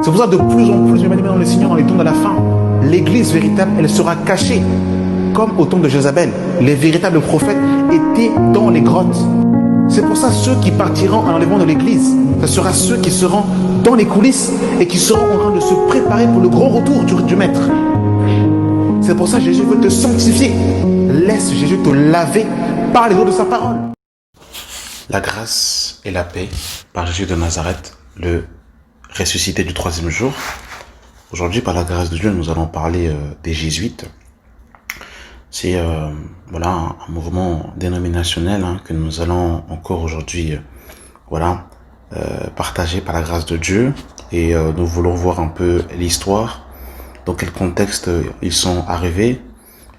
C'est pour ça que de plus en plus, bien dans le Seigneur, dans les temps de la fin, l'église véritable, elle sera cachée. Comme au temps de Jézabel, les véritables prophètes étaient dans les grottes. C'est pour ça ceux qui partiront à l'enlèvement de l'église, ce sera ceux qui seront dans les coulisses et qui seront en train de se préparer pour le grand retour du Maître. C'est pour ça que Jésus veut te sanctifier. Laisse Jésus te laver par les eaux de sa parole. La grâce et la paix par Jésus de Nazareth, le ressuscité du troisième jour. Aujourd'hui, par la grâce de Dieu, nous allons parler des Jésuites. C'est voilà un mouvement dénominationnel que nous allons encore aujourd'hui partager par la grâce de Dieu. Et nous voulons voir un peu l'histoire, dans quel contexte ils sont arrivés,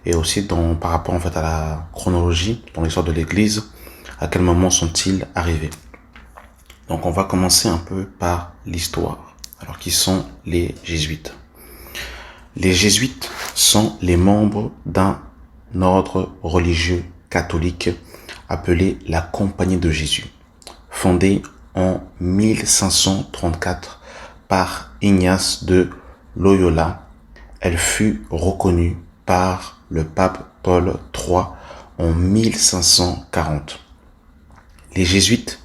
et aussi par rapport en fait à la chronologie dans l'histoire de l'Église, à quel moment sont-ils arrivés. Donc on va commencer un peu par l'histoire. Alors qui sont les Jésuites? Les Jésuites sont les membres d'un ordre religieux catholique appelé la Compagnie de Jésus, fondée en 1534 par Ignace de Loyola. Elle fut reconnue par le pape Paul III en 1540. Les Jésuites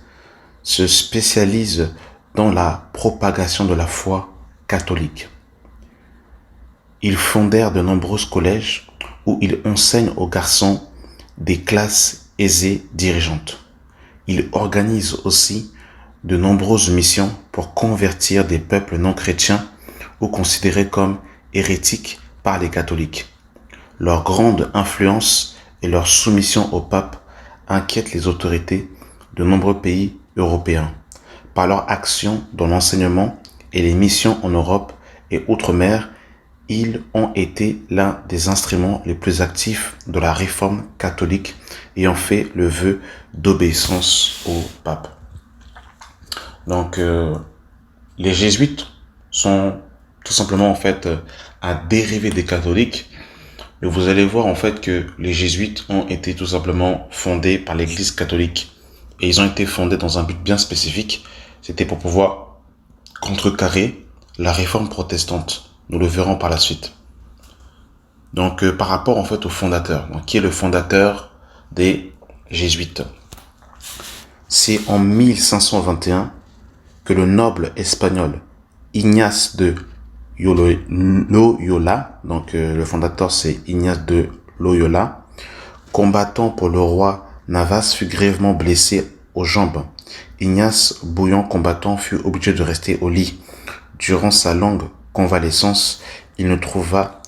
se spécialisent dans la propagation de la foi catholique. Ils fondèrent de nombreux collèges où ils enseignent aux garçons des classes aisées dirigeantes. Ils organisent aussi de nombreuses missions pour convertir des peuples non chrétiens ou considérés comme hérétiques par les catholiques. Leur grande influence et leur soumission au pape inquiètent les autorités de nombreux pays européens. Par leur action dans l'enseignement et les missions en Europe et outre-mer, ils ont été l'un des instruments les plus actifs de la réforme catholique ayant fait le vœu d'obéissance au pape. Donc, les jésuites sont tout simplement en fait un dérivé des catholiques. Mais vous allez voir en fait que les jésuites ont été tout simplement fondés par l'Église catholique. Et ils ont été fondés dans un but bien spécifique. C'était pour pouvoir contrecarrer la réforme protestante. Nous le verrons par la suite. Donc, par rapport en fait au fondateur, donc, qui est le fondateur des Jésuites? C'est en 1521 que le noble espagnol Ignace de Loyola, donc le fondateur c'est Ignace de Loyola, combattant pour le roi Navas, fut grièvement blessé aux jambes. Ignace, bouillant combattant, fut obligé de rester au lit. Durant sa longue convalescence, il ne trouva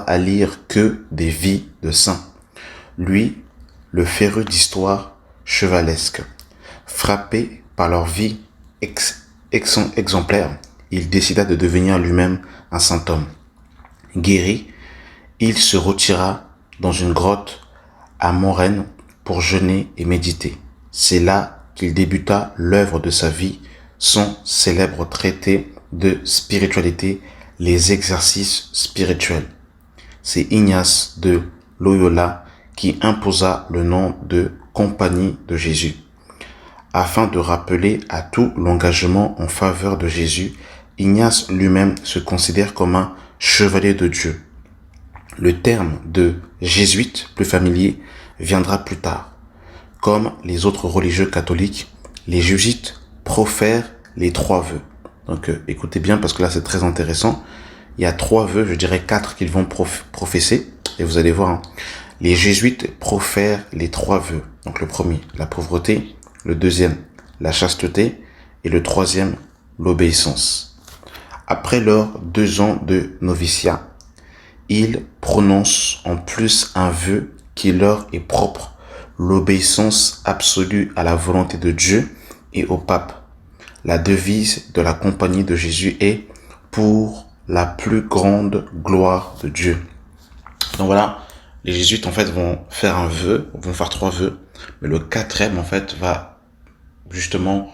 à lire que des vies de saints. Lui, le féru d'histoire chevaleresque, frappé par leur vie exemplaire, il décida de devenir lui-même un saint homme. Guéri, il se retira dans une grotte à Montrennes pour jeûner et méditer. C'est là qu'il débuta l'œuvre de sa vie, son célèbre traité de spiritualité, les exercices spirituels. C'est Ignace de Loyola qui imposa le nom de Compagnie de Jésus. Afin de rappeler à tout l'engagement en faveur de Jésus, Ignace lui-même se considère comme un chevalier de Dieu. Le terme de jésuite, plus familier, viendra plus tard. Comme les autres religieux catholiques, les jésuites profèrent les 3 vœux. Donc écoutez bien parce que là c'est très intéressant. Il y a 3 vœux, je dirais 4 qu'ils vont professer. Et vous allez voir, les jésuites profèrent les 3 vœux. Donc le premier, la pauvreté. Le deuxième, la chasteté. Et le troisième, l'obéissance. Après leurs 2 ans de noviciat, ils prononcent en plus un vœu qui leur est propre, l'obéissance absolue à la volonté de Dieu et au pape. La devise de la Compagnie de Jésus est « pour la plus grande gloire de Dieu ». Donc voilà, les jésuites en fait vont faire un vœu, vont faire 3 vœux, mais le 4e en fait va justement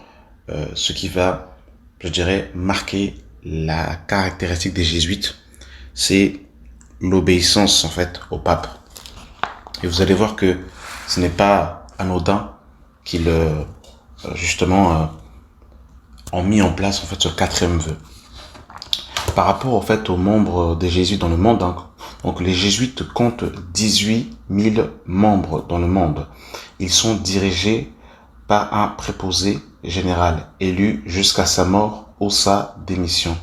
ce qui va, je dirais, marquer la caractéristique des jésuites, c'est l'obéissance en fait au pape. Et vous allez voir que ce n'est pas anodin qu'ils justement ont mis en place en fait ce quatrième vœu. Par rapport en fait aux membres des jésuites dans le monde, hein, donc les jésuites comptent 18 000 membres dans le monde. Ils sont dirigés par un préposé général élu jusqu'à sa mort ou sa démission.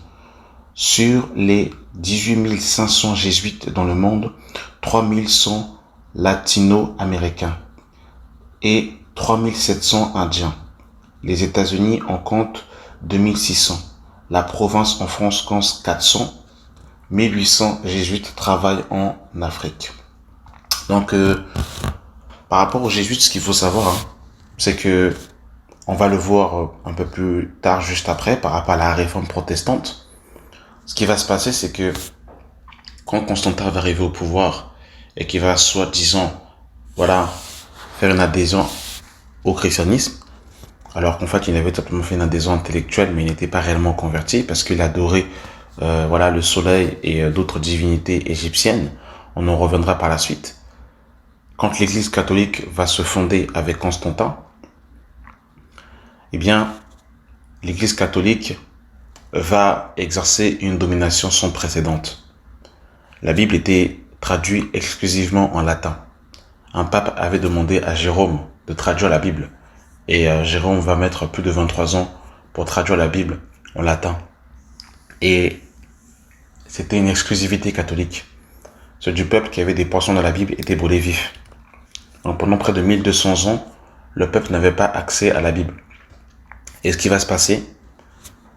Sur les 18 500 jésuites dans le monde, 3 000 sont latino-américains et 3 700 indiens. Les États-Unis en comptent 2 600. La province en France compte 400. 1800 jésuites travaillent en Afrique. Donc, par rapport aux jésuites, ce qu'il faut savoir, hein, c'est que on va le voir un peu plus tard, juste après, par rapport à la réforme protestante. Ce qui va se passer, c'est que quand Constantin va arriver au pouvoir et qu'il va soi-disant, voilà, faire une adhésion au christianisme, alors qu'en fait il avait simplement fait une adhésion intellectuelle, mais il n'était pas réellement converti parce qu'il adorait voilà, le soleil et d'autres divinités égyptiennes. On en reviendra par la suite. Quand l'église catholique va se fonder avec Constantin, eh bien, l'église catholique va exercer une domination sans précédent. La Bible était traduite exclusivement en latin. Un pape avait demandé à Jérôme de traduire la Bible. Et Jérôme va mettre plus de 23 ans pour traduire la Bible en latin. Et c'était une exclusivité catholique. Ceux du peuple qui avait des portions dans la Bible étaient brûlés vifs. Donc pendant près de 1200 ans, le peuple n'avait pas accès à la Bible. Et ce qui va se passer,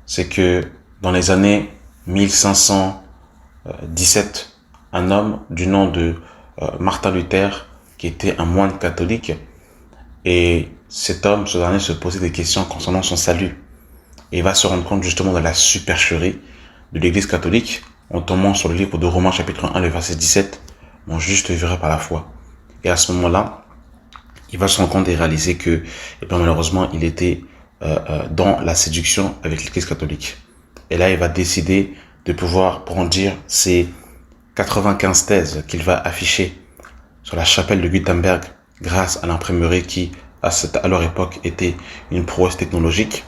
c'est que dans les années 1517, un homme du nom de Martin Luther, qui était un moine catholique, et cet homme, ce dernier, se posait des questions concernant son salut. Et il va se rendre compte justement de la supercherie de l'église catholique en tombant sur le livre de Romains chapitre 1, le verset 17, mon juste vivra par la foi. Et à ce moment-là, il va se rendre compte et réaliser que, eh bien, malheureusement, il était dans la séduction avec l'église catholique. Et là, il va décider de pouvoir brandir ses 95 thèses qu'il va afficher sur la chapelle de Gutenberg grâce à l'imprimerie qui, à leur époque, était une prouesse technologique.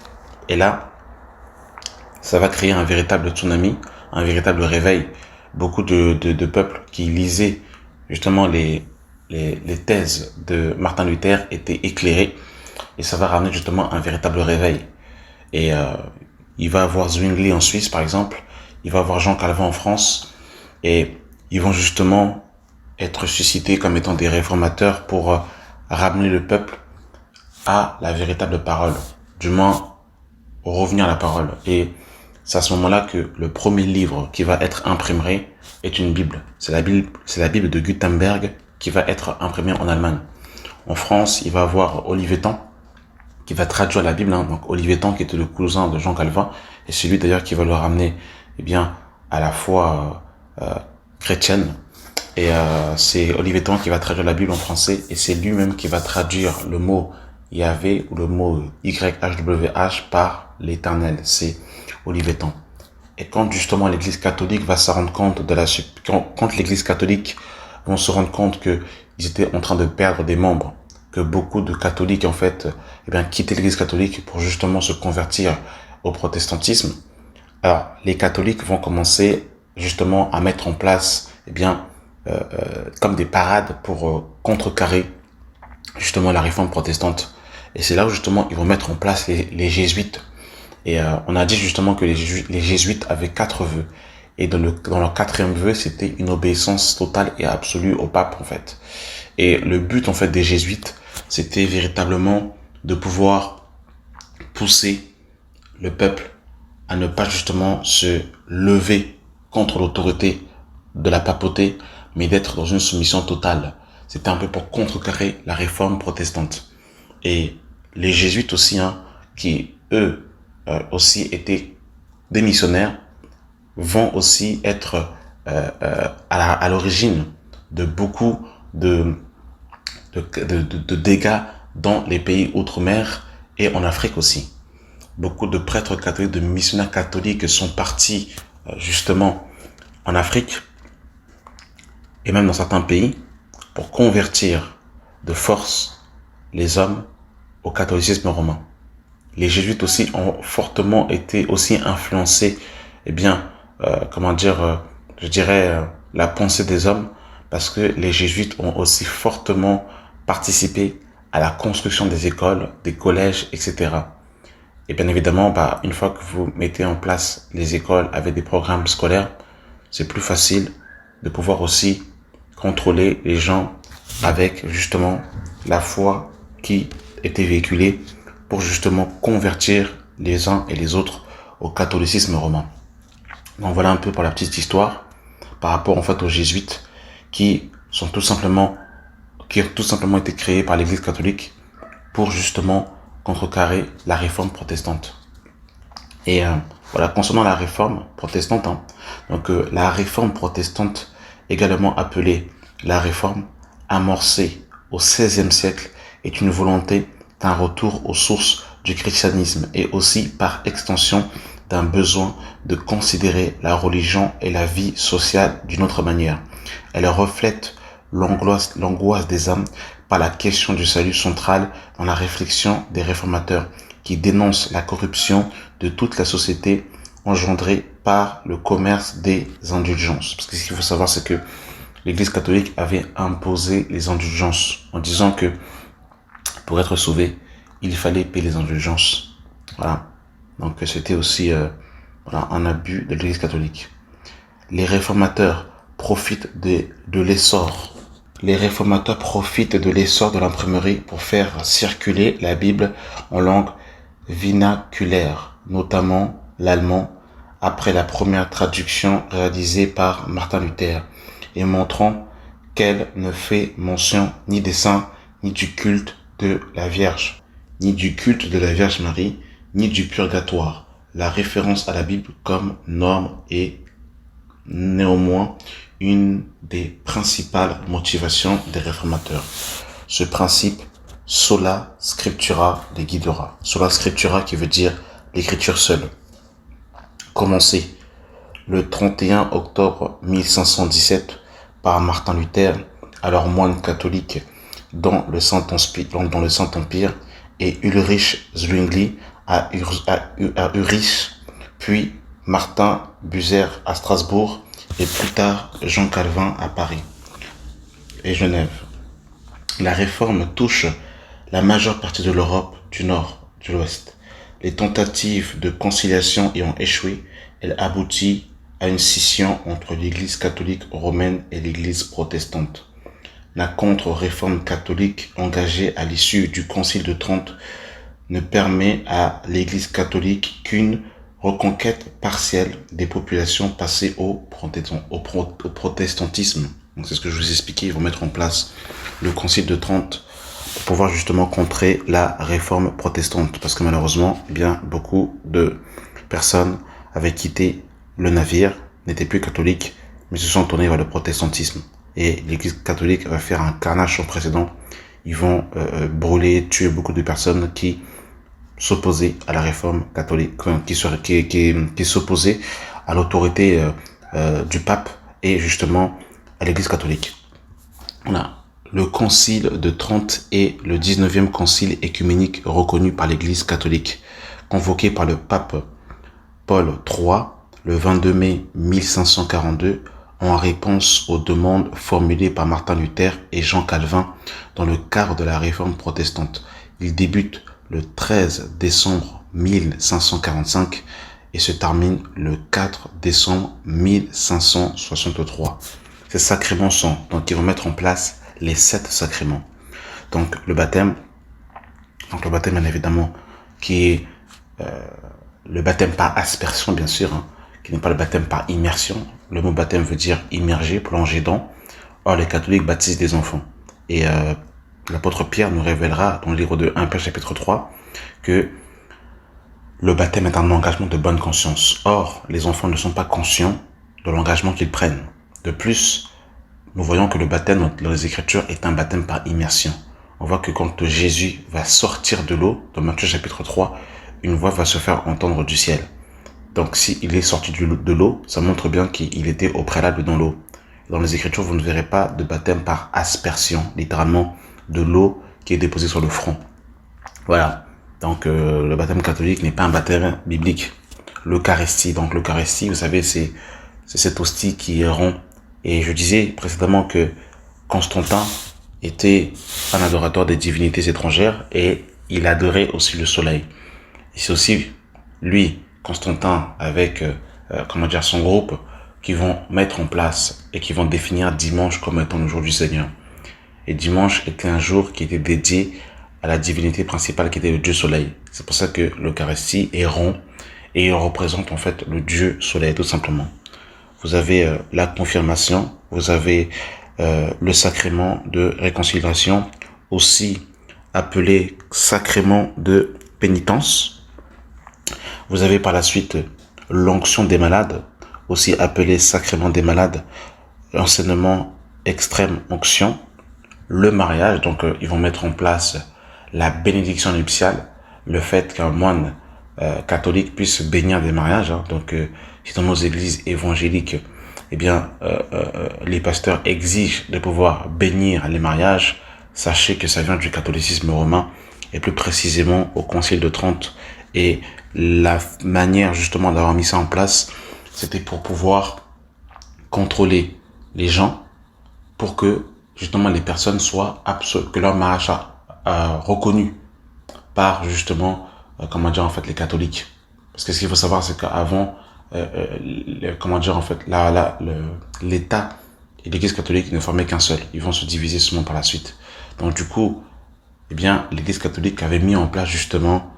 Et là, ça va créer un véritable tsunami, un véritable réveil. Beaucoup de peuples qui lisaient justement les thèses de Martin Luther étaient éclairés et ça va ramener justement un véritable réveil. Et il va avoir Zwingli en Suisse par exemple, il va avoir Jean Calvin en France et ils vont justement être suscités comme étant des réformateurs pour ramener le peuple à la véritable parole, du moins revenir à la parole. Et c'est à ce moment-là que le premier livre qui va être imprimé est une Bible. C'est la Bible de Gutenberg qui va être imprimée en Allemagne. En France, il va avoir Olivetan qui va traduire la Bible. Donc Olivetan qui était le cousin de Jean Calvin et c'est lui d'ailleurs qui va le ramener eh bien, à la foi chrétienne. Et c'est Olivetan qui va traduire la Bible en français et c'est lui-même qui va traduire le mot Yahvé ou le mot YHWH par l'éternel. C'est Olivetan. Et quand justement l'église catholique va se rendre compte de quand l'église catholique vont se rendre compte que ils étaient en train de perdre des membres, que beaucoup de catholiques en fait eh bien quittaient l'église catholique pour justement se convertir au protestantisme. Alors les catholiques vont commencer justement à mettre en place eh bien comme des parades pour contrecarrer justement la réforme protestante. Et c'est là où justement ils vont mettre en place les jésuites. Et on a dit justement que les jésuites avaient 4 vœux. Et dans leur quatrième vœu, c'était une obéissance totale et absolue au pape en fait. Et le but en fait des jésuites, c'était véritablement de pouvoir pousser le peuple à ne pas justement se lever contre l'autorité de la papauté, mais d'être dans une soumission totale. C'était un peu pour contrecarrer la réforme protestante. Et les jésuites aussi, hein, qui eux aussi étaient des missionnaires, vont aussi être à l'origine de beaucoup de dégâts dans les pays outre-mer et en Afrique aussi. Beaucoup de prêtres catholiques, de missionnaires catholiques sont partis justement en Afrique et même dans certains pays pour convertir de force les hommes au catholicisme romain. Les jésuites aussi ont fortement été aussi influencés, eh bien, je dirais, la pensée des hommes, parce que les jésuites ont aussi fortement participé à la construction des écoles, des collèges, etc. Et bien évidemment, une fois que vous mettez en place les écoles avec des programmes scolaires, c'est plus facile de pouvoir aussi contrôler les gens avec justement la foi qui était véhiculée pour justement convertir les uns et les autres au catholicisme romain. Donc voilà un peu pour la petite histoire par rapport en fait aux jésuites qui ont tout simplement été créés par l'Église catholique pour justement contrecarrer la réforme protestante. Et voilà, concernant la réforme protestante, la réforme protestante, également appelée la réforme, amorcée au XVIe siècle, est une volonté d'un retour aux sources du christianisme et aussi par extension d'un besoin de considérer la religion et la vie sociale d'une autre manière. Elle reflète l'angoisse des âmes par la question du salut central dans la réflexion des réformateurs qui dénoncent la corruption de toute la société engendrée par le commerce des indulgences. Parce que ce qu'il faut savoir, c'est que l'Église catholique avait imposé les indulgences en disant que pour être sauvé, il fallait payer les indulgences. Voilà. Donc c'était aussi un abus de l'Église catholique. Les réformateurs profitent de l'essor. Les réformateurs profitent de l'essor de l'imprimerie pour faire circuler la Bible en langue vernaculaire, notamment l'allemand, après la première traduction réalisée par Martin Luther, et montrant qu'elle ne fait mention ni des saints, ni du culte de la Vierge, ni du culte de la Vierge Marie, ni du purgatoire. La référence à la Bible comme norme est néanmoins une des principales motivations des réformateurs. Ce principe, sola scriptura, les guidera. Sola scriptura qui veut dire l'écriture seule. Commencé le 31 octobre 1517 par Martin Luther, alors moine catholique dans le Saint-Empire, et Ulrich Zwingli à Urich, puis Martin Bucer à Strasbourg et plus tard Jean Calvin à Paris et Genève. La réforme touche la majeure partie de l'Europe du Nord, de l'Ouest. Les tentatives de conciliation ayant échoué, elle aboutit à une scission entre l'Église catholique romaine et l'Église protestante. La contre-réforme catholique engagée à l'issue du Concile de Trente ne permet à l'Église catholique qu'une reconquête partielle des populations passées au protestantisme. Donc c'est ce que je vous expliquais, ils vont mettre en place le Concile de Trente pour pouvoir justement contrer la réforme protestante. Parce que malheureusement, beaucoup de personnes avaient quitté le navire, n'étaient plus catholiques, mais se sont tournés vers le protestantisme. Et l'Église catholique va faire un carnage sans précédent. Ils vont brûler, tuer beaucoup de personnes qui s'opposaient à la réforme catholique, qui s'opposaient à l'autorité du pape et justement à l'Église catholique. Voilà. Le Concile de Trente est le 19e concile œcuménique reconnu par l'Église catholique, convoqué par le pape Paul III le 22 mai 1542 en réponse aux demandes formulées par Martin Luther et Jean Calvin dans le cadre de la réforme protestante. Il débute le 13 décembre 1545 et se termine le 4 décembre 1563. Ces sacrements sont, donc ils vont mettre en place les 7 sacrements. Donc le baptême bien évidemment, qui est le baptême par aspersion bien sûr, qui n'est pas le baptême par immersion. Le mot baptême veut dire immerger, plonger dans. Or les catholiques baptisent des enfants. Et l'apôtre Pierre nous révélera dans le livre de 1 Pierre chapitre 3 que le baptême est un engagement de bonne conscience. Or, les enfants ne sont pas conscients de l'engagement qu'ils prennent. De plus, nous voyons que le baptême dans les Écritures est un baptême par immersion. On voit que quand Jésus va sortir de l'eau, dans Matthieu chapitre 3, une voix va se faire entendre du ciel. Donc s'il est sorti de l'eau, ça montre bien qu'il était au préalable dans l'eau. Dans les Écritures, vous ne verrez pas de baptême par aspersion, littéralement de l'eau qui est déposée sur le front. Voilà. Donc, le baptême catholique n'est pas un baptême biblique. L'Eucharistie, donc l'Eucharistie, vous savez, c'est cette hostie qui est rond. Et je disais précédemment que Constantin était un adorateur des divinités étrangères et il adorait aussi le soleil. Et c'est aussi lui, Constantin, avec son groupe, qui vont mettre en place et qui vont définir dimanche comme étant le jour du Seigneur. Et dimanche était un jour qui était dédié à la divinité principale qui était le Dieu Soleil. C'est pour ça que l'Eucharistie est rond et il représente en fait le Dieu Soleil tout simplement. Vous avez la confirmation, vous avez le sacrement de réconciliation, aussi appelé sacrement de pénitence. Vous avez par la suite l'onction des malades, aussi appelé sacrement des malades, l'enseignement extrême onction, le mariage, donc ils vont mettre en place la bénédiction nuptiale, le fait qu'un moine catholique puisse bénir des mariages. Donc, si dans nos églises évangéliques, eh bien, les pasteurs exigent de pouvoir bénir les mariages, sachez que ça vient du catholicisme romain et plus précisément au Concile de Trente. Et la manière justement d'avoir mis ça en place, c'était pour pouvoir contrôler les gens pour que justement les personnes soient que leur mariage soit reconnu par justement les catholiques. Parce que ce qu'il faut savoir, c'est qu'avant l'État et l'Église catholique ne formaient qu'un seul. Ils vont se diviser seulement par la suite. Donc du coup, eh bien, l'Église catholique avait mis en place justement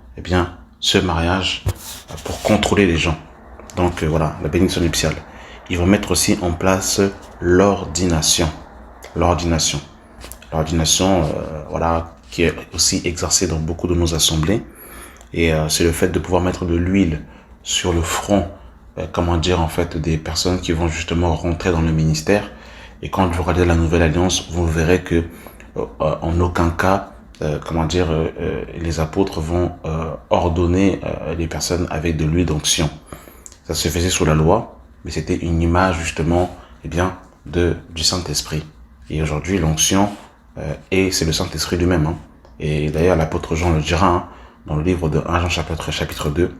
ce mariage pour contrôler les gens. Donc voilà, la bénédiction nuptiale. Ils vont mettre aussi en place l'ordination. L'ordination, qui est aussi exercée dans beaucoup de nos assemblées. Et c'est le fait de pouvoir mettre de l'huile sur le front, des personnes qui vont justement rentrer dans le ministère. Et quand vous regardez la Nouvelle Alliance, vous verrez que en aucun cas, les apôtres vont ordonner les personnes avec de l'huile d'onction. Ça se faisait sous la loi, mais c'était une image justement, du Saint-Esprit. Et aujourd'hui, l'onction, c'est le Saint-Esprit lui-même. Hein. Et d'ailleurs, l'apôtre Jean le dira dans le livre de 1 Jean chapitre 2.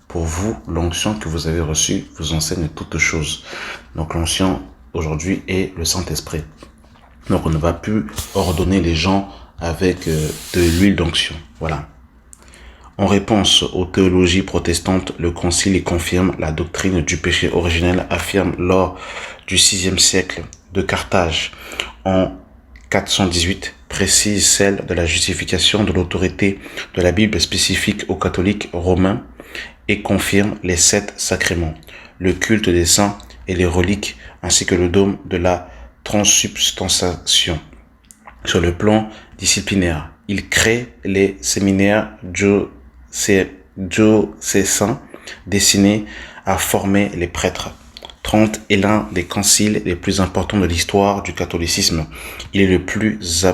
Pour vous, l'onction que vous avez reçue vous enseigne toutes choses. Donc l'onction, aujourd'hui, est le Saint-Esprit. Donc on ne va plus ordonner les gens avec de l'huile d'onction. Voilà. En réponse aux théologies protestantes, le Concile y confirme la doctrine du péché originel, affirme lors du VIe siècle de Carthage en 418, précise celle de la justification de l'autorité de la Bible spécifique aux catholiques romains et confirme les 7 sacrements, le culte des saints et les reliques, ainsi que le dogme de la transsubstantiation. Sur le plan disciplinaire, il crée les séminaires diocésains destinés à former les prêtres. Trente est l'un des conciles les plus importants de l'histoire du catholicisme. Il est le plus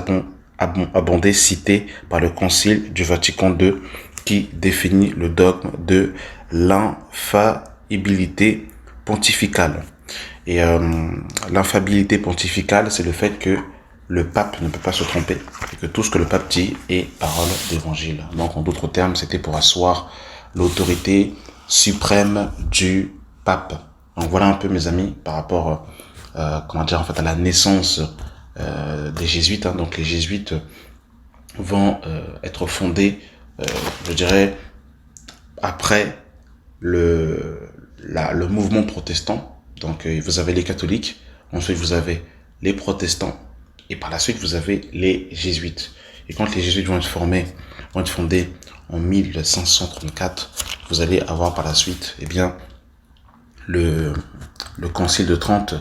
abondé cité par le Concile du Vatican II qui définit le dogme de l'infaillibilité pontificale. Et l'infaillibilité pontificale, c'est le fait que le pape ne peut pas se tromper et que tout ce que le pape dit est parole d'évangile. Donc en d'autres termes, c'était pour asseoir l'autorité suprême du pape. Donc voilà un peu mes amis par rapport à la naissance des jésuites. Hein. Donc les jésuites vont être fondés, après le mouvement protestant. Donc vous avez les catholiques, ensuite vous avez les protestants et par la suite vous avez les jésuites. Et quand les jésuites vont être fondés en 1534, vous allez avoir par la suite le Concile de Trente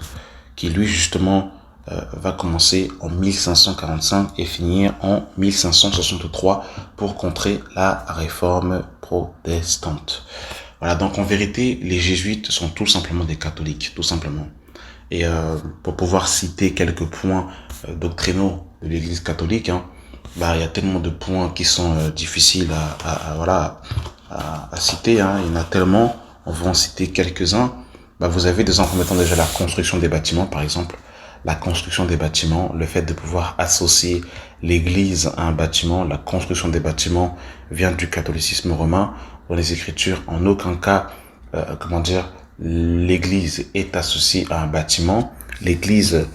qui lui justement va commencer en 1545 et finir en 1563 pour contrer la réforme protestante. Voilà, donc en vérité, les jésuites sont tout simplement des catholiques, tout simplement. Et pour pouvoir citer quelques points doctrinaux de l'Église catholique, il y a tellement de points qui sont difficiles à citer. Il y en a tellement, on va en citer quelques-uns. Vous avez des en premier temps déjà la construction des bâtiments, par exemple, la construction des bâtiments, le fait de pouvoir associer l'église à un bâtiment. La construction des bâtiments vient du catholicisme romain. Dans les Écritures, en aucun cas, l'église est associée à un bâtiment. L'église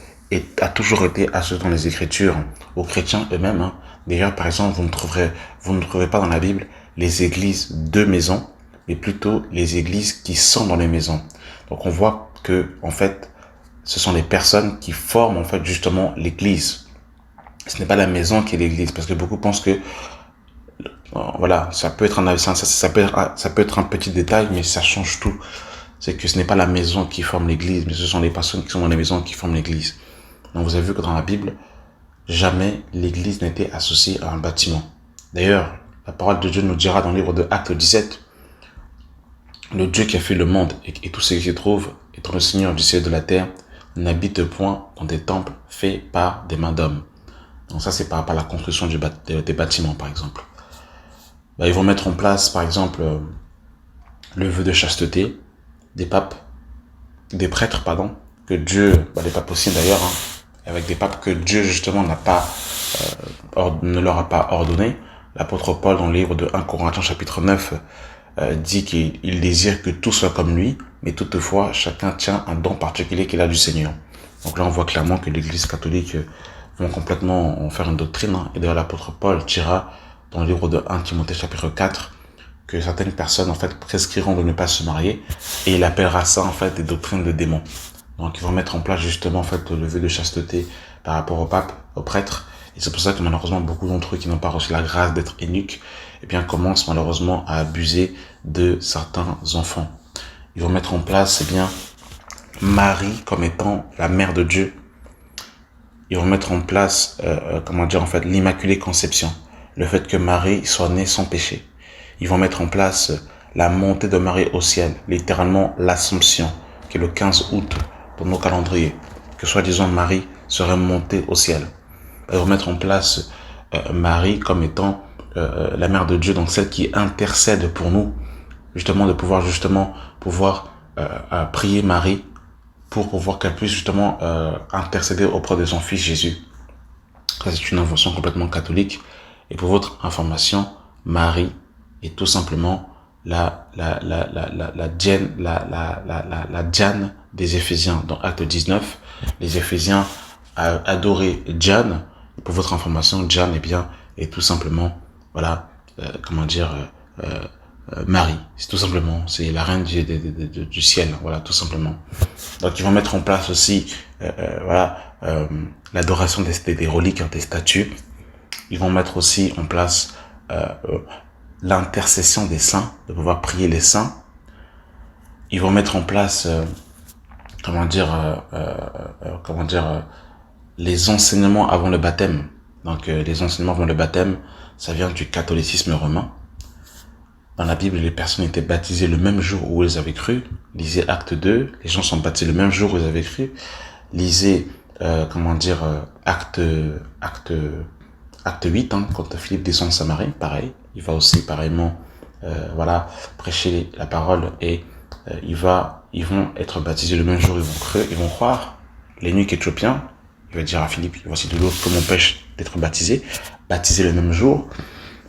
a toujours été associée dans les Écritures aux chrétiens eux-mêmes. Hein. D'ailleurs, par exemple, vous ne trouverez pas dans la Bible les églises de maisons, mais plutôt les églises qui sont dans les maisons. Donc, on voit que, en fait, ce sont les personnes qui forment, en fait, justement, l'église. Ce n'est pas la maison qui est l'église, parce que beaucoup pensent que, voilà, ça peut être ça peut être un petit détail, mais ça change tout. C'est que ce n'est pas la maison qui forme l'église, mais ce sont les personnes qui sont dans les maisons qui forment l'église. Donc, vous avez vu que dans la Bible, jamais l'église n'était associée à un bâtiment. D'ailleurs, la parole de Dieu nous dira dans le livre de Actes 17, le Dieu qui a fait le monde et tout ce qui s'y trouve, étant le Seigneur du ciel et de la terre, n'habite point dans des temples faits par des mains d'hommes. Donc ça, c'est par rapport à la construction des bâtiments, par exemple. Ils vont mettre en place, par exemple, le vœu de chasteté des papes, des prêtres, pardon, que Dieu, les papes aussi d'ailleurs, hein, avec des papes que Dieu justement ne leur a pas ordonné. L'apôtre Paul, dans le livre de 1 Corinthiens chapitre 9, dit qu'il désire que tout soit comme lui, mais toutefois, chacun tient un don particulier qu'il a du Seigneur. Donc là, on voit clairement que l'Église catholique vont complètement en faire une doctrine. Hein. Et d'ailleurs, l'apôtre Paul dira dans le livre de 1 Timothée chapitre 4 que certaines personnes, en fait, prescriront de ne pas se marier, et il appellera ça, en fait, des doctrines de démons. Donc, ils vont mettre en place, justement, en fait, le vœu de chasteté par rapport au pape, aux prêtres. Et c'est pour ça que, malheureusement, beaucoup d'entre eux qui n'ont pas reçu la grâce d'être eunuques, commencent, malheureusement, à abuser de certains enfants. Ils vont mettre en place, Marie comme étant la mère de Dieu. Ils vont mettre en place, l'Immaculée Conception. Le fait que Marie soit née sans péché. Ils vont mettre en place la montée de Marie au ciel, littéralement l'Assomption, qui est le 15 août dans nos calendriers, que soi-disant Marie serait montée au ciel. Ils vont mettre en place Marie comme étant la mère de Dieu, donc celle qui intercède pour nous, justement de pouvoir prier Marie pour pouvoir qu'elle puisse justement intercéder auprès de son fils Jésus. Ça, c'est une invention complètement catholique. Et pour votre information, Marie est tout simplement la Diane des Éphésiens. Dans Acte 19, les Éphésiens adoraient Diane. Pour votre information, Diane est tout simplement, Marie. C'est tout simplement, c'est la reine du ciel, voilà, tout simplement. Donc ils vont mettre en place aussi, l'adoration des reliques, des statues. Ils vont mettre aussi en place l'intercession des saints, de pouvoir prier les saints. Ils vont mettre en place, les enseignements avant le baptême. Donc les enseignements avant le baptême, ça vient du catholicisme romain. Dans la Bible, les personnes étaient baptisées le même jour où elles avaient cru. Lisez Acte 2, les gens sont baptisés le même jour où ils avaient cru. Lisez, Acte 8, hein, quand Philippe descend de Samarie, pareil. Il va aussi pareillement, prêcher la parole et ils vont être baptisés le même jour, ils vont croire. L'eunuque éthiopien, il va dire à Philippe, voici de l'eau que m'empêche d'être baptisé le même jour.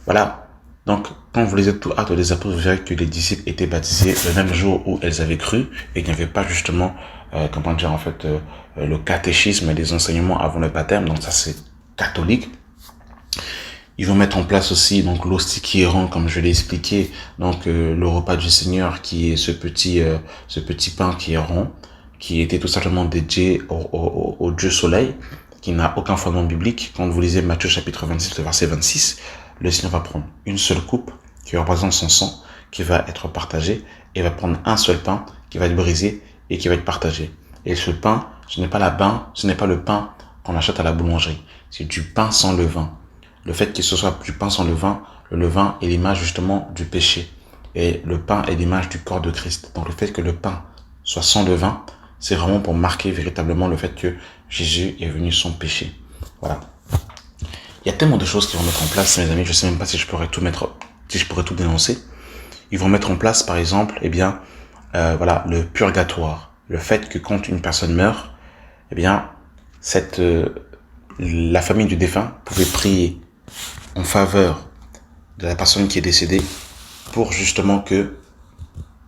Voilà. Donc, quand vous lisez tout Actes des Apôtres, vous verrez que les disciples étaient baptisés le même jour où elles avaient cru et qu'il n'y avait pas justement, le catéchisme et les enseignements avant le baptême. Donc ça, c'est catholique. Ils vont mettre en place aussi donc l'hostie qui est rond, comme je l'ai expliqué, donc le repas du Seigneur qui est ce petit pain qui est rond, qui était tout simplement dédié au Dieu Soleil, qui n'a aucun fondement biblique. Quand vous lisez Matthieu chapitre 26, le verset 26, le Seigneur va prendre une seule coupe qui représente son sang, qui va être partagé, et va prendre un seul pain qui va être brisé et qui va être partagé. Et ce pain, ce n'est pas le pain qu'on achète à la boulangerie, c'est du pain sans levain. Le fait que ce soit du pain sans levain, le levain est l'image justement du péché. Et le pain est l'image du corps de Christ. Donc le fait que le pain soit sans levain, c'est vraiment pour marquer véritablement le fait que Jésus est venu sans péché. Voilà. Il y a tellement de choses qu'ils vont mettre en place, mes amis, je ne sais même pas si je pourrais tout dénoncer. Ils vont mettre en place, par exemple, le purgatoire. Le fait que quand une personne meurt, la famille du défunt pouvait prier en faveur de la personne qui est décédée pour justement que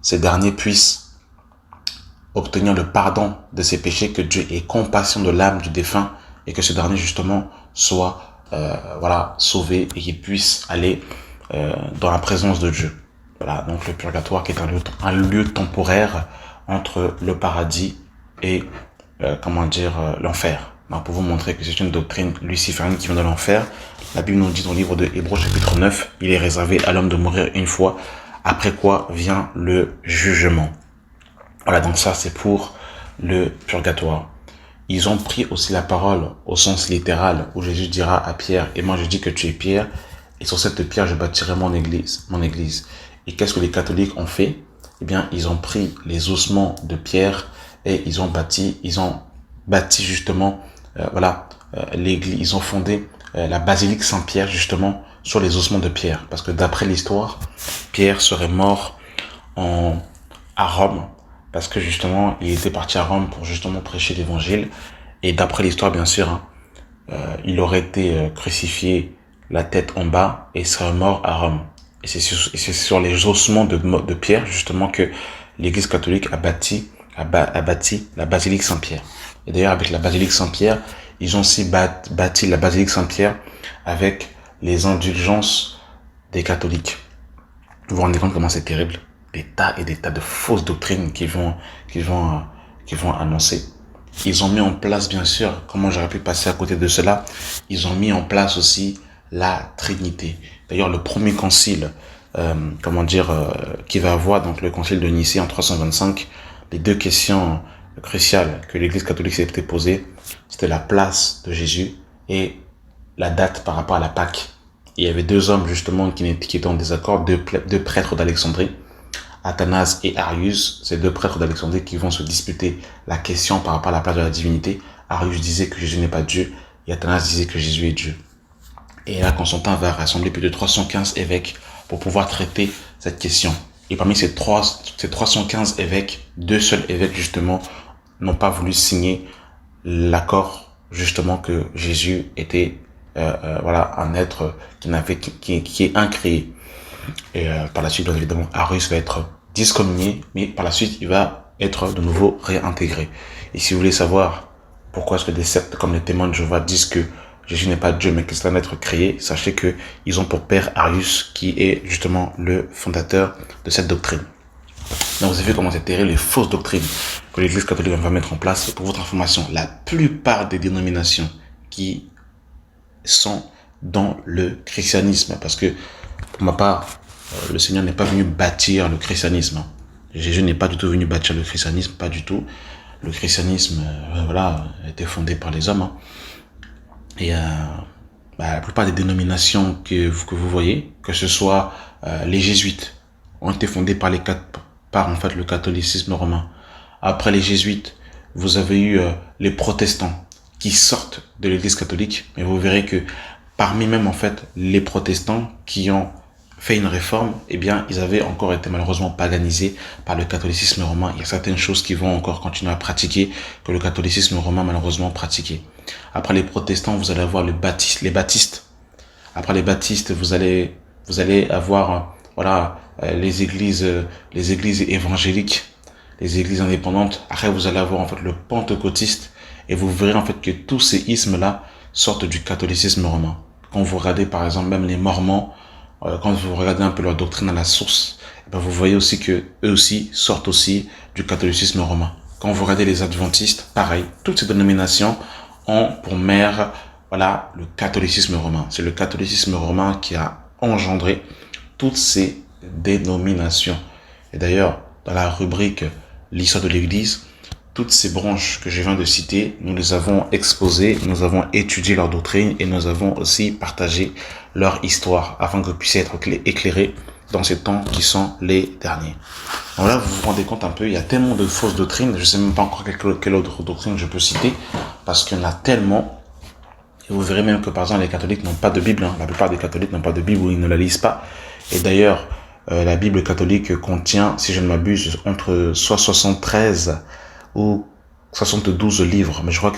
ces derniers puissent obtenir le pardon de ses péchés, que Dieu ait compassion de l'âme du défunt et que ce dernier justement soit sauvé et qu'il puisse aller dans la présence de Dieu. Voilà, donc le purgatoire qui est un lieu temporaire entre le paradis et l'enfer. Donc, pour vous montrer que c'est une doctrine luciférienne qui vient de l'enfer, la Bible nous dit dans le livre de Hébreux chapitre 9, il est réservé à l'homme de mourir une fois, après quoi vient le jugement. Voilà, donc ça c'est pour le purgatoire. Ils ont pris aussi la parole au sens littéral, où Jésus dira à Pierre, et moi je dis que tu es Pierre, et sur cette pierre je bâtirai mon église. Et qu'est-ce que les catholiques ont fait? Eh bien, ils ont pris les ossements de Pierre et ils ont bâti justement, l'église. Ils ont fondé la basilique Saint-Pierre justement sur les ossements de Pierre, parce que d'après l'histoire, Pierre serait mort à Rome, parce que justement, il était parti à Rome pour justement prêcher l'évangile. Et d'après l'histoire, bien sûr, il aurait été crucifié la tête en bas et serait mort à Rome. Et c'est sur les ossements de Pierre, justement, que l'Église catholique a bâti la basilique Saint-Pierre. Et d'ailleurs, avec la basilique Saint-Pierre, ils ont aussi bâti la basilique Saint-Pierre avec les indulgences des catholiques. Vous vous rendez compte comment c'est terrible? Des tas et des tas de fausses doctrines qu'ils vont annoncer. Ils ont mis en place, bien sûr, comment j'aurais pu passer à côté de cela, ils ont mis en place aussi la Trinité. D'ailleurs, le premier concile, qui va avoir, donc le concile de Nicée en 325, les deux questions cruciales que l'Église catholique s'était posées, c'était la place de Jésus et la date par rapport à la Pâque. Il y avait deux hommes justement qui étaient en désaccord, deux prêtres d'Alexandrie, Athanase et Arius, ces deux prêtres d'Alexandrie qui vont se disputer la question par rapport à la place de la divinité. Arius disait que Jésus n'est pas Dieu et Athanase disait que Jésus est Dieu. Et là, Constantin va rassembler plus de 315 évêques pour pouvoir traiter cette question. Et parmi ces 315 évêques, deux seuls évêques justement n'ont pas voulu signer l'accord justement que Jésus était un être qui est incréé. Et par la suite, bien évidemment, Arius va être discommunié, mais par la suite, il va être de nouveau réintégré. Et si vous voulez savoir pourquoi est-ce que des sectes comme les témoins de Jéhovah disent que Jésus n'est pas Dieu, mais que c'est un être créé, sachez que ils ont pour père Arius, qui est justement le fondateur de cette doctrine. Donc vous avez vu comment c'est terrible, les fausses doctrines que l'Église catholique va mettre en place. Et pour votre information, la plupart des dénominations qui sont dans le christianisme, parce que pour ma part, le Seigneur n'est pas venu bâtir le christianisme. Jésus n'est pas du tout venu bâtir le christianisme, pas du tout. Le christianisme, a été fondé par les hommes. Et la plupart des dénominations que vous voyez, que ce soit les jésuites, ont été fondées par le catholicisme romain. Après les jésuites, vous avez eu les protestants qui sortent de l'Église catholique, mais vous verrez que parmi même en fait les protestants qui ont fait une réforme, eh bien ils avaient encore été malheureusement paganisés par le catholicisme romain. Il y a certaines choses qui vont encore continuer à pratiquer que le catholicisme romain malheureusement pratiquait. Après les protestants, vous allez avoir les baptistes. Après les baptistes, vous allez avoir les églises évangéliques, les églises indépendantes. Après vous allez avoir en fait le pentecôtiste et vous verrez en fait que tous ces ismes-là sortent du catholicisme romain. Quand vous regardez par exemple même les Mormons, quand vous regardez un peu leur doctrine à la source, vous voyez aussi que eux aussi sortent aussi du catholicisme romain. Quand vous regardez les adventistes, pareil, toutes ces dénominations ont pour mère le catholicisme romain. C'est le catholicisme romain qui a engendré toutes ces dénominations. Et d'ailleurs, dans la rubrique l'histoire de l'Église, toutes ces branches que je viens de citer, nous les avons exposées, nous avons étudié leur doctrine et nous avons aussi partagé leur histoire afin que vous puissiez être éclairés dans ces temps qui sont les derniers. Donc là, vous vous rendez compte un peu, il y a tellement de fausses doctrines, je ne sais même pas encore quelle autre doctrine je peux citer, parce qu'il y en a tellement. Et vous verrez même que par exemple les catholiques n'ont pas de Bible, la plupart des catholiques n'ont pas de Bible ou ils ne la lisent pas. Et d'ailleurs, la Bible catholique contient, si je ne m'abuse, entre soit 73 ou 72 livres, mais je crois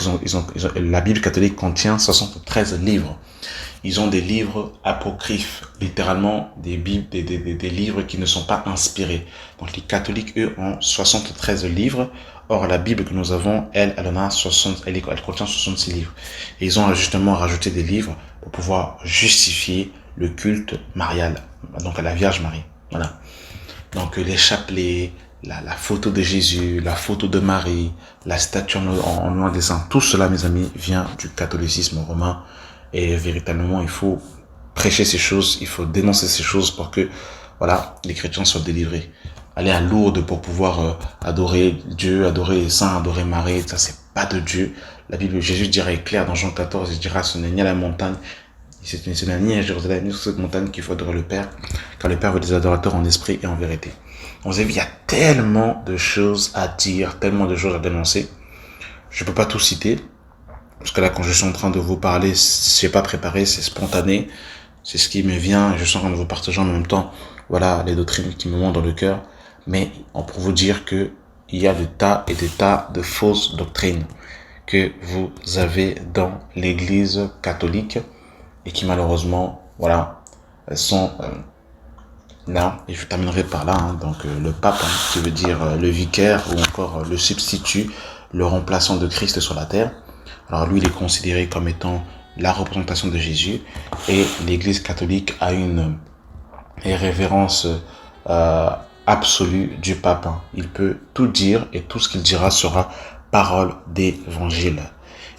la Bible catholique contient 73 livres. Ils ont des livres apocryphes, littéralement des bibles, des livres qui ne sont pas inspirés. Donc les catholiques, eux, ont 73 livres. Or, la Bible que nous avons, elle en a 60, elle contient 66 livres. Et ils ont justement rajouté des livres pour pouvoir justifier le culte marial, donc à la Vierge Marie. Voilà. Donc les chapelets, la photo de Jésus, la photo de Marie, la statue en noir dessin, tout cela, mes amis, vient du catholicisme romain. Et véritablement, il faut prêcher ces choses, il faut dénoncer ces choses pour que, voilà, les chrétiens soient délivrés. Aller à Lourdes pour pouvoir adorer Dieu, adorer les saints, adorer Marie, ça c'est pas de Dieu. La Bible, Jésus dirait clair dans Jean 14, il dira, ce n'est ni à la montagne, ce n'est ni à Jérusalem, ni sur cette montagne qu'il faut adorer le Père, car le Père veut des adorateurs en esprit et en vérité. Vous avez vu, il y a tellement de choses à dire, tellement de choses à dénoncer. Je peux pas tout citer, parce que là, quand je suis en train de vous parler, c'est pas préparé, c'est spontané, c'est ce qui me vient, je suis en train de vous partager en même temps, voilà, les doctrines qui me montent dans le cœur, mais pour vous dire que il y a des tas et des tas de fausses doctrines que vous avez dans l'Église catholique et qui malheureusement, voilà, sont là, et je terminerai par là, hein, donc le pape, hein, qui veut dire le vicaire ou encore le substitut, le remplaçant de Christ sur la terre. Alors lui, il est considéré comme étant la représentation de Jésus et l'Église catholique a une révérence absolue du pape. Hein. Il peut tout dire et tout ce qu'il dira sera parole d'évangile.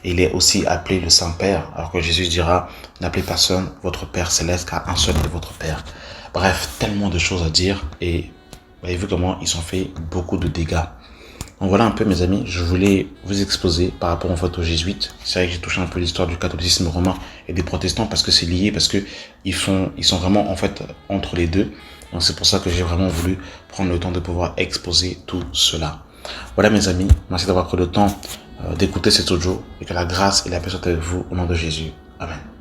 Il est aussi appelé le Saint-Père, alors que Jésus dira, n'appelez personne votre Père céleste, car un seul est votre Père. Bref, tellement de choses à dire et vous avez vu comment ils ont fait beaucoup de dégâts. Donc voilà un peu mes amis, je voulais vous exposer par rapport en fait aux jésuites. C'est vrai que j'ai touché un peu l'histoire du catholicisme romain et des protestants parce que c'est lié, parce que ils sont vraiment en fait entre les deux. Donc c'est pour ça que j'ai vraiment voulu prendre le temps de pouvoir exposer tout cela. Voilà mes amis, merci d'avoir pris le temps d'écouter cet audio et que la grâce et la paix soient avec vous au nom de Jésus. Amen.